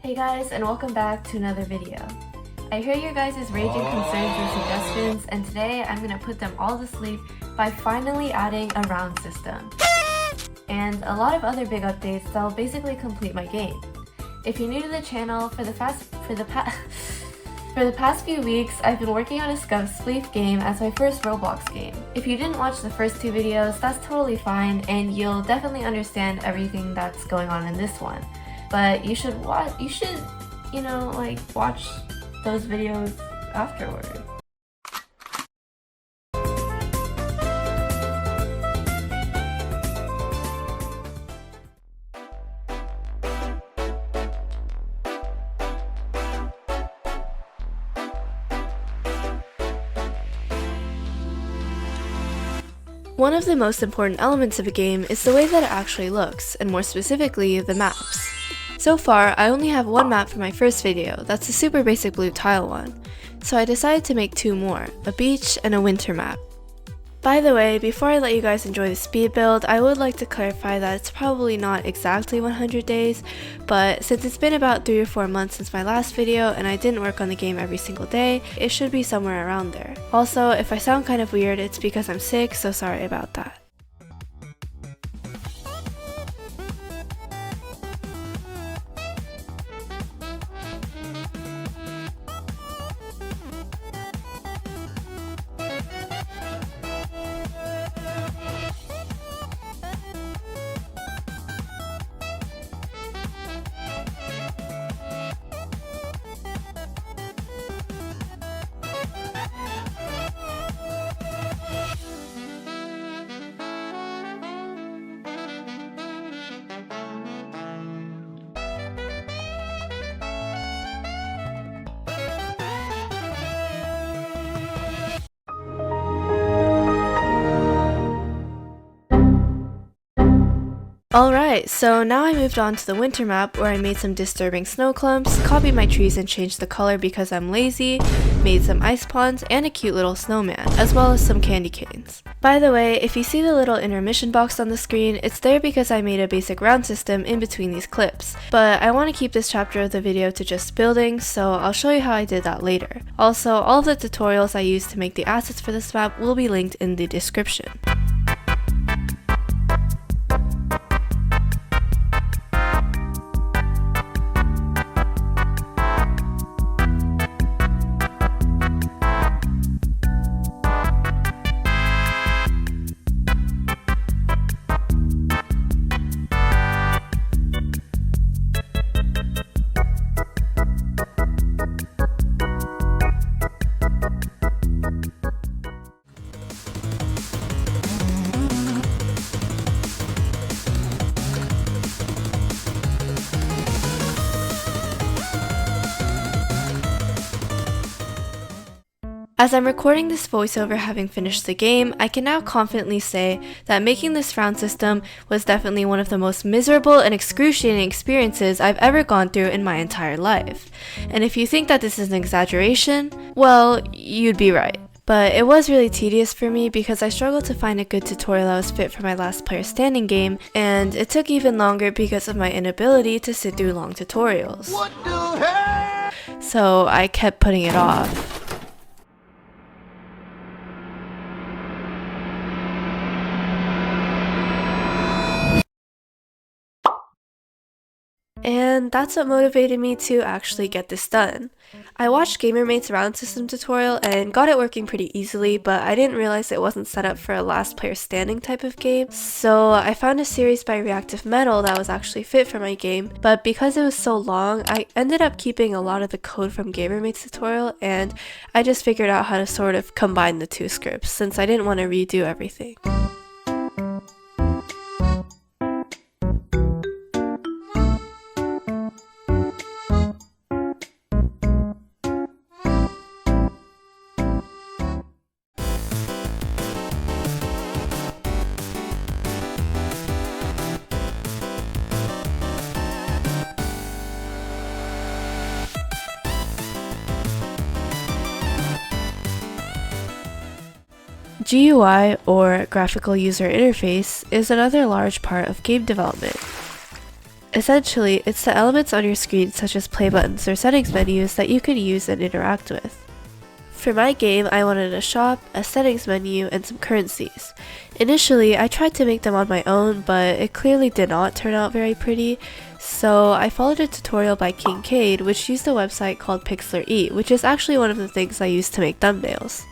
Hey guys, and welcome back to another video. I hear your guys' raging concerns and suggestions, and today I'm gonna put them all to sleep by finally adding a round system. And a lot of other big updates that'll basically complete my game. If you're new to the channel, for the past few weeks, I've been working on a Spleef game as my first Roblox game. If you didn't watch the first two videos, that's totally fine, and you'll definitely understand everything that's going on in this one. But you should watch those videos afterward. One of the most important elements of a game is the way that it actually looks, and more specifically, the maps. So far, I only have one map for my first video, that's a super basic blue tile one, so I decided to make two more, a beach and a winter map. By the way, before I let you guys enjoy the speed build, I would like to clarify that it's probably not exactly 100 days, but since it's been about 3 or 4 months since my last video and I didn't work on the game every single day, it should be somewhere around there. Also, if I sound kind of weird, it's because I'm sick, so sorry about that. Alright, so now I moved on to the winter map where I made some disturbing snow clumps, copied my trees and changed the color because I'm lazy, made some ice ponds, and a cute little snowman, as well as some candy canes. By the way, if you see the little intermission box on the screen, it's there because I made a basic round system in between these clips. But I want to keep this chapter of the video to just building, so I'll show you how I did that later. Also, all of the tutorials I used to make the assets for this map will be linked in the description. As I'm recording this voiceover having finished the game, I can now confidently say that making this round system was definitely one of the most miserable and excruciating experiences I've ever gone through in my entire life. And if you think that this is an exaggeration, well, you'd be right. But it was really tedious for me because I struggled to find a good tutorial that was fit for my last player standing game, and it took even longer because of my inability to sit through long tutorials. What the heck? So I kept putting it off. And that's what motivated me to actually get this done. I watched GamerMate's round system tutorial and got it working pretty easily, but I didn't realize it wasn't set up for a last player standing type of game. So I found a series by Reactive Metal that was actually fit for my game, but because it was so long, I ended up keeping a lot of the code from GamerMate's tutorial, and I just figured out how to sort of combine the two scripts since I didn't want to redo everything. GUI, or Graphical User Interface, is another large part of game development. Essentially, it's the elements on your screen such as play buttons or settings menus that you can use and interact with. For my game, I wanted a shop, a settings menu, and some currencies. Initially, I tried to make them on my own, but it clearly did not turn out very pretty, so I followed a tutorial by Kincaid, which used a website called Pixlr E, which is actually one of the things I use to make thumbnails.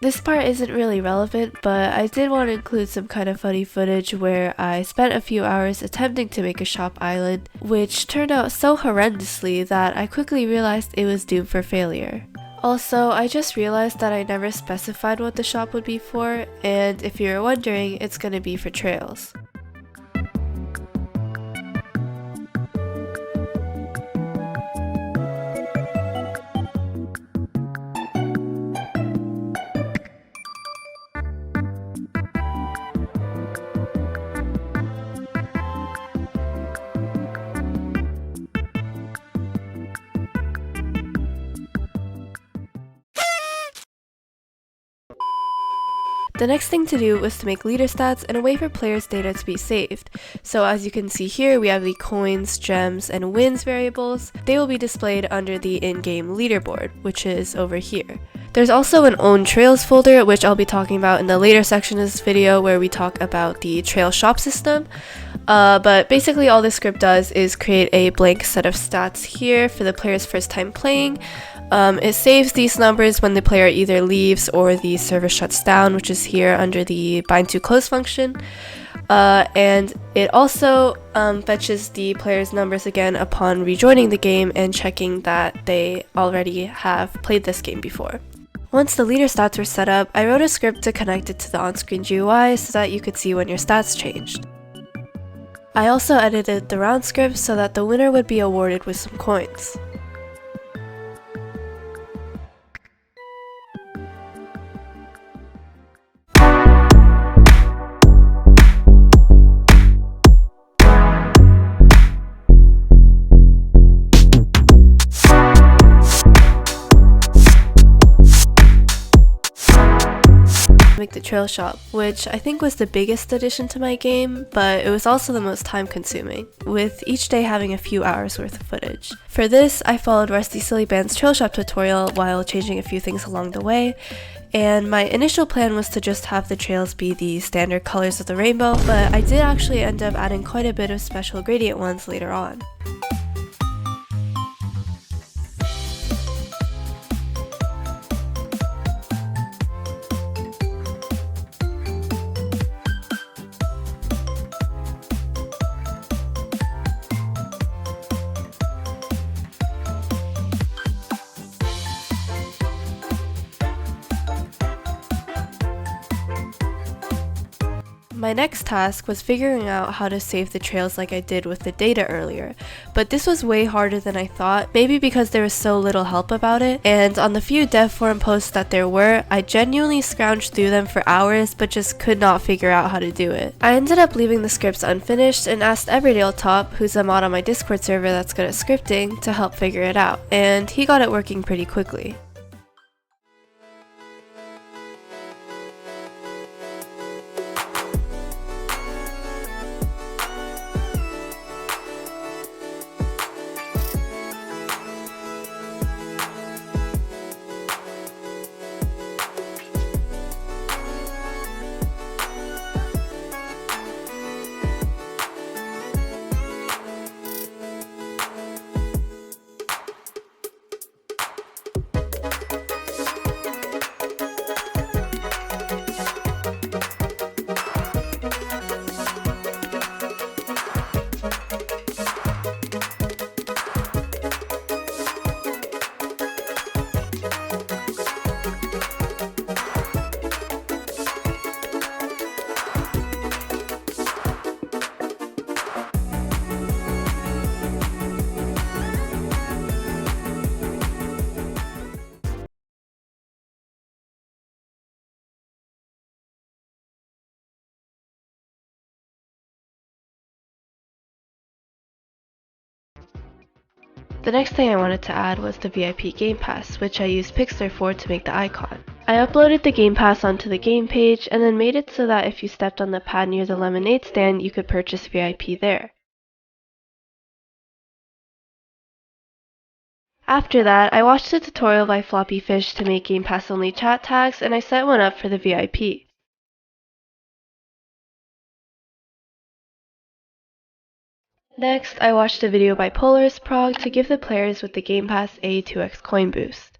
This part isn't really relevant, but I did want to include some kind of funny footage where I spent a few hours attempting to make a shop island, which turned out so horrendously that I quickly realized it was doomed for failure. Also, I just realized that I never specified what the shop would be for, and if you're wondering, it's gonna be for trails. The next thing to do was to make leader stats and a way for players' data to be saved. So as you can see here, we have the coins, gems, and wins variables. They will be displayed under the in-game leaderboard, which is over here. There's also an own trails folder, which I'll be talking about in the later section of this video where we talk about the trail shop system. But basically all this script does is create a blank set of stats here for the player's first time playing. It saves these numbers when the player either leaves or the server shuts down, which is here under the bind to close function. And it also fetches the player's numbers again upon rejoining the game and checking that they already have played this game before. Once the leader stats were set up, I wrote a script to connect it to the on-screen GUI so that you could see when your stats changed. I also edited the round script so that the winner would be awarded with some coins. Make the trail shop, which I think was the biggest addition to my game, but it was also the most time consuming, with each day having a few hours worth of footage. For this, I followed Rusty Silly Band's trail shop tutorial while changing a few things along the way, and my initial plan was to just have the trails be the standard colors of the rainbow, but I did actually end up adding quite a bit of special gradient ones later on. My next task was figuring out how to save the trails like I did with the data earlier, but this was way harder than I thought, maybe because there was so little help about it, and on the few dev forum posts that there were, I genuinely scrounged through them for hours but just could not figure out how to do it. I ended up leaving the scripts unfinished and asked Everydale who's a mod on my Discord server that's good at scripting, to help figure it out, and he got it working pretty quickly. The next thing I wanted to add was the VIP Game Pass, which I used Pixlr for to make the icon. I uploaded the Game Pass onto the game page and then made it so that if you stepped on the pad near the lemonade stand, you could purchase VIP there. After that, I watched a tutorial by Floppy Fish to make Game Pass only chat tags, and I set one up for the VIP. Next, I watched a video by Polaris Prog to give the players with the Game Pass a 2x coin boost.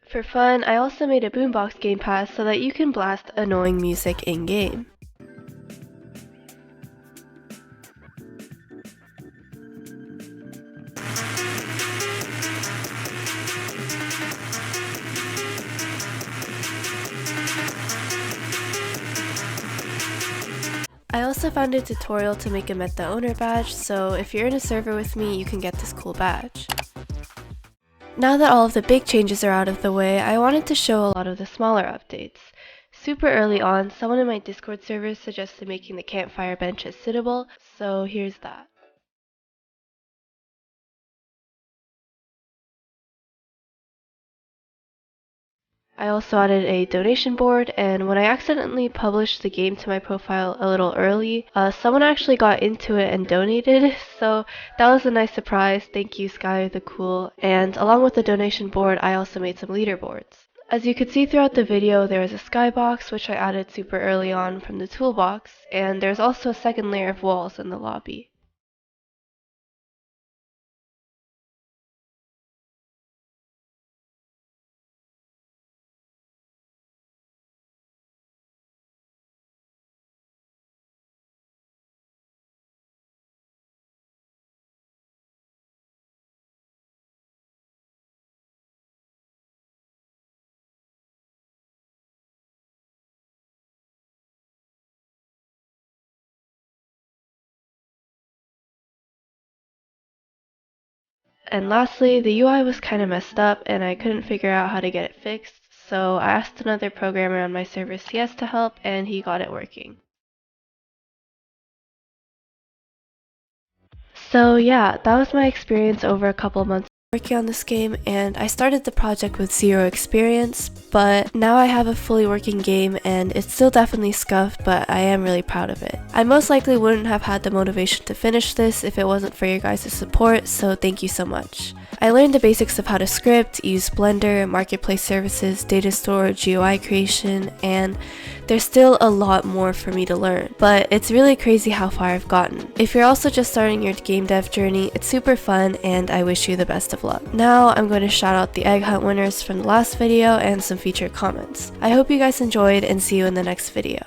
For fun, I also made a boombox Game Pass so that you can blast annoying music in-game. I also found a tutorial to make a Met the Owner badge, so if you're in a server with me, you can get this cool badge. Now that all of the big changes are out of the way, I wanted to show a lot of the smaller updates. Super early on, someone in my Discord server suggested making the campfire benches sittable, so here's that. I also added a donation board, and when I accidentally published the game to my profile a little early, someone actually got into it and donated, so that was a nice surprise. Thank you, Sky the Cool. And along with the donation board, I also made some leaderboards. As you could see throughout the video, there is a skybox, which I added super early on from the toolbox, and there's also a second layer of walls in the lobby. And lastly, the UI was kind of messed up and I couldn't figure out how to get it fixed, so I asked another programmer on my server CS to help and he got it working. So yeah, that was my experience over a couple months working on this game, and I started the project with 0 experience, but now I have a fully working game and it's still definitely scuffed, but I am really proud of it. I most likely wouldn't have had the motivation to finish this if it wasn't for your guys' support, so thank you so much. I learned the basics of how to script, use Blender, marketplace services, Datastore, GUI creation, and there's still a lot more for me to learn, but it's really crazy how far I've gotten. If you're also just starting your game dev journey, it's super fun and I wish you the best of luck. Now I'm going to shout out the egg hunt winners from the last video and some featured comments. I hope you guys enjoyed and see you in the next video.